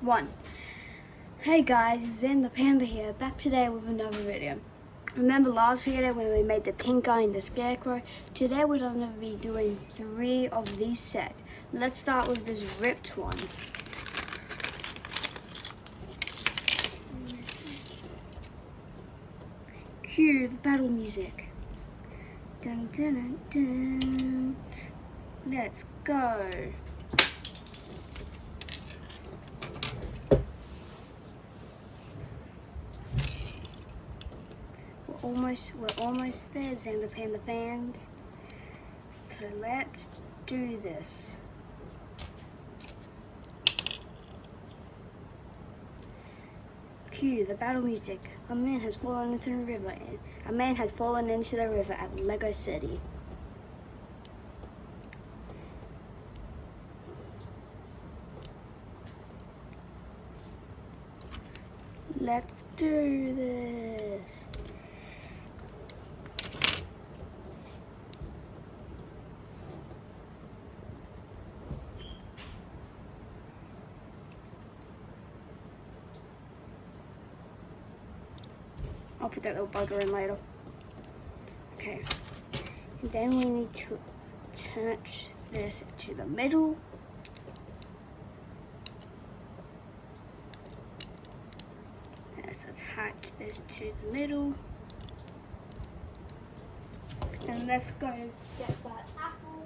1. Hey guys, Zander Panda here, back today with another video. Remember last video when we made the pink guy and the scarecrow? Today we're going to be doing 3 of these sets. Let's start with this ripped one. Cue the battle music. Dun dun dun dun. Let's go. We're almost there, Zander Panda fans. So let's do this. Cue the battle music. A man has fallen into the river. A man has fallen into the river at Lego City. Let's do this. I'll put that little bugger in later. Okay. And then we need to attach this to the middle. Let's attach this to the middle. And let's go get that apple.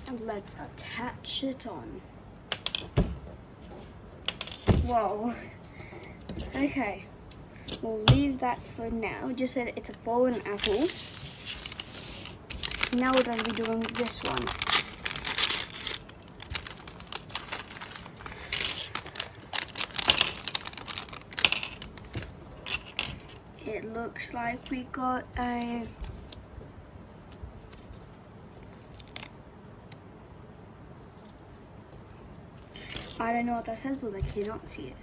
And let's attach it on. Whoa. Okay, we'll leave that for now. Just said it's a fallen apple. Now we're going to be doing this one. It looks like we got a... I don't know what that says, but I cannot see it.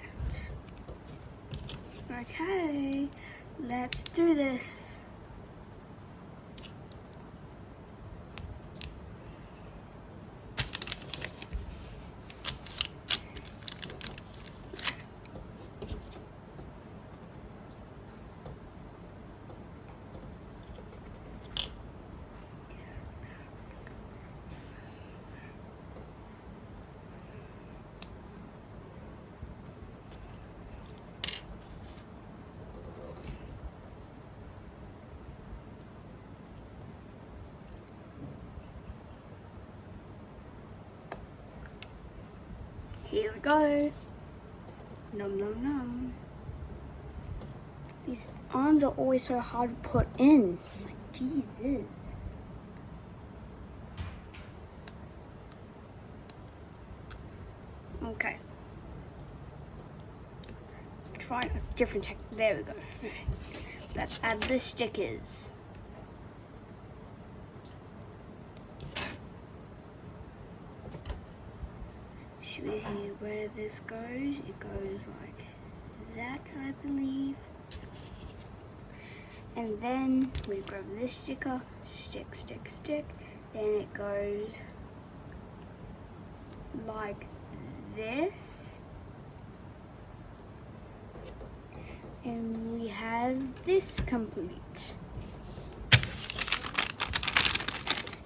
Okay, let's do this. Here we go. Num num num. These arms are always so hard to put in. Like Jesus. Okay. Try a different technique. There we go. Okay. Let's add the stickers. Should we see where this goes? It goes like that, I believe. And then we grab this sticker, stick, stick, stick. Then it goes like this. And we have this complete.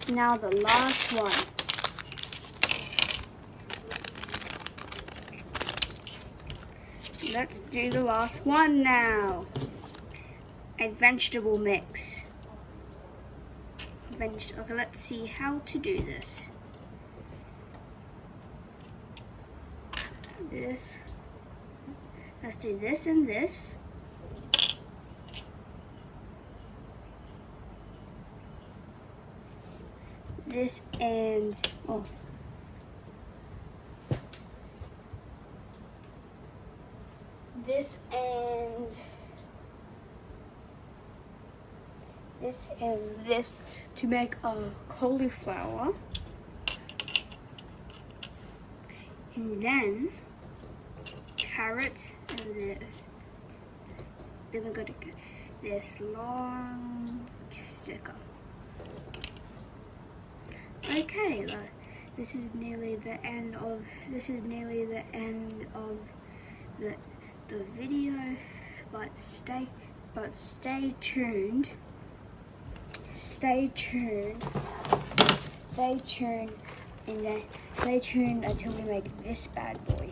Now the last one. Let's do the last one now. A vegetable mix. Okay, let's see how to do this. Let's do this and this. This and, oh. This and this to make a cauliflower. And then carrot and this. Then we're going to get this long sticker. Okay, this is nearly the end of the video, but stay tuned. Stay tuned until we make this bad boy.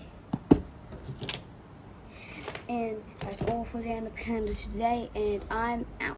And that's all for Zander Panda today, and I'm out.